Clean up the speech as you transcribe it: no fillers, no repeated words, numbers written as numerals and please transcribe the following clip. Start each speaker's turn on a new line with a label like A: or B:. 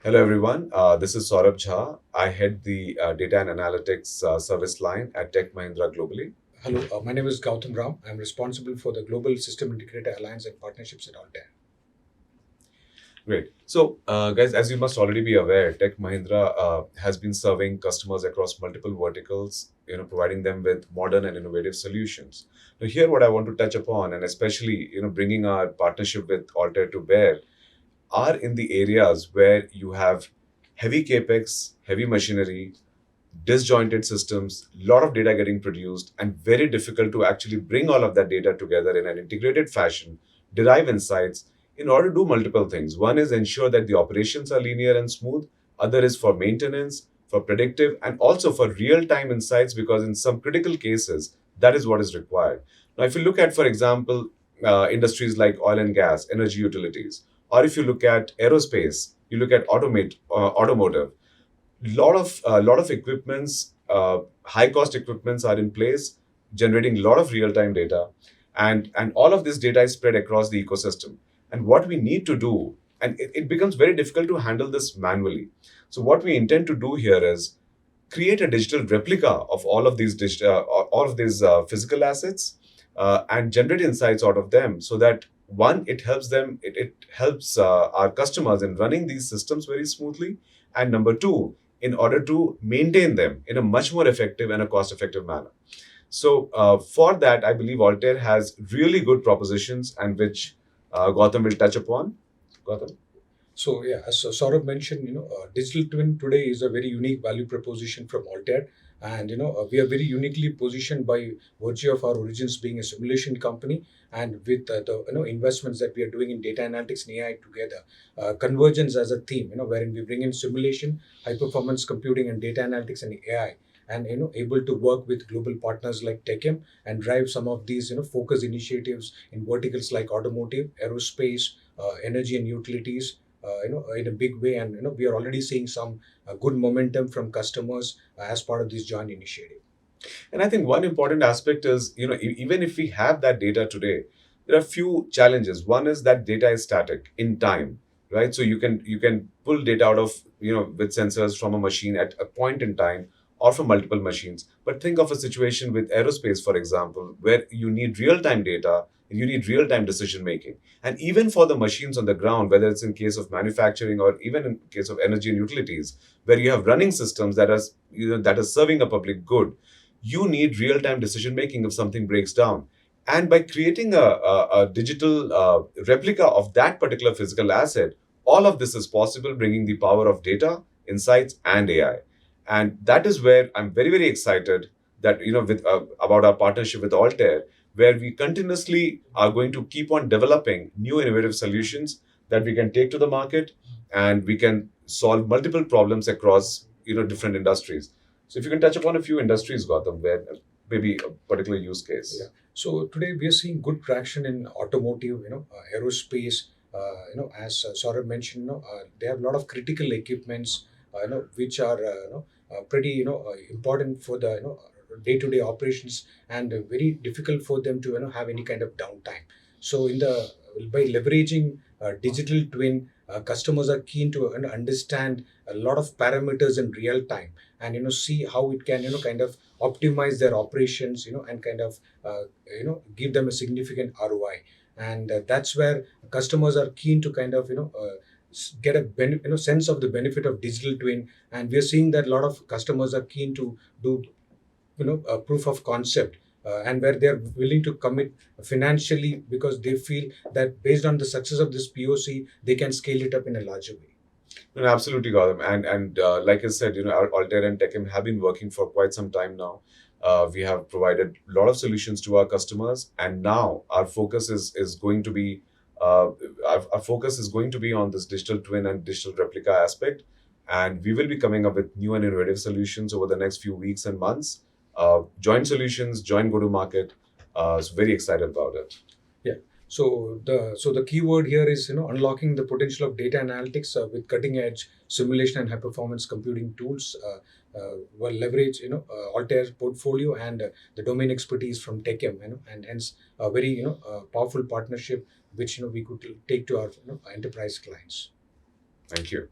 A: Hello, everyone. This is Saurabh Jha. I head the data and analytics service line at Tech Mahindra globally.
B: Hello, my name is Gautam Ram. I'm responsible for the Global System Integrator Alliance and Partnerships at Altair.
A: Great. So, guys, as you must already be aware, Tech Mahindra has been serving customers across multiple verticals, providing them with modern and innovative solutions. Now, here, what I want to touch upon, and especially, bringing our partnership with Altair to bear, are in the areas where you have heavy capex, heavy machinery, disjointed systems, lot of data getting produced, and very difficult to actually bring all of that data together in an integrated fashion, derive insights in order to do multiple things. One is ensure that the operations are linear and smooth, other is for maintenance, for predictive, and also for real time insights, because in some critical cases, that is what is required. Now, if you look at, for example, industries like oil and gas, energy utilities, or if you look at aerospace, you look at automotive, lot of equipments, high cost equipments are in place, generating a lot of real time data, and all of this data is spread across the ecosystem. And what we need to do, and it becomes very difficult to handle this manually. So what we intend to do here is create a digital replica of all of these physical assets, and generate insights out of them, so that one, it helps our customers in running these systems very smoothly, and number two, in order to maintain them in a much more effective and a cost effective manner. So for that, I believe Altair has really good propositions, and which Gautam will touch upon. Gautam.
B: So yeah, as Saurabh mentioned, digital twin today is a very unique value proposition from Altair, and we are very uniquely positioned by virtue of our origins being a simulation company, and with the investments that we are doing in data analytics and AI together, convergence as a theme, wherein we bring in simulation, high performance computing, and data analytics and AI. And able to work with global partners like Techem and drive some of these focus initiatives in verticals like automotive, aerospace, energy and utilities, in a big way. And we are already seeing some good momentum from customers as part of this joint initiative.
A: And I think one important aspect is, even if we have that data today, there are few challenges. One is that data is static in time, right? So you can pull data out of, with sensors from a machine at a point in time, or from multiple machines. But think of a situation with aerospace, for example, where you need real-time data and you need real-time decision making. And even for the machines on the ground, whether it's in case of manufacturing or even in case of energy and utilities, where you have running systems that are serving a public good, you need real time decision making if something breaks down. And by creating a digital replica of that particular physical asset, all of this is possible, bringing the power of data, insights, and AI. And that is where I'm very, very excited that, with about our partnership with Altair, where we continuously are going to keep on developing new innovative solutions that we can take to the market, and we can solve multiple problems across, different industries. So if you can touch upon a few industries, Gautam, where maybe a particular use case.
B: Yeah. So today we are seeing good traction in automotive, aerospace. As Saurabh mentioned, they have a lot of critical equipments, which are pretty important for the day-to-day operations, and very difficult for them to have any kind of downtime. So in the by leveraging digital twin, customers are keen to understand a lot of parameters in real time, and see how it can kind of optimize their operations, and kind of give them a significant ROI. And that's where customers are keen to kind of get a sense of the benefit of digital twin. And we are seeing that a lot of customers are keen to do a proof of concept, and where they are willing to commit financially, because they feel that based on the success of this POC, they can scale it up in a larger way.
A: No, absolutely, Gautam. And like I said, our Altair and Techem have been working for quite some time now. We have provided a lot of solutions to our customers, and now our focus is going to be our focus is going to be on this digital twin and digital replica aspect. And we will be coming up with new and innovative solutions over the next few weeks and months. Joint solutions, joint go to market. So very excited about it.
B: Yeah. So the key word here is unlocking the potential of data analytics with cutting edge simulation and high performance computing tools. Will leverage Altair's portfolio and the domain expertise from Techem, and hence a very powerful partnership which we could take to our enterprise clients.
A: Thank you.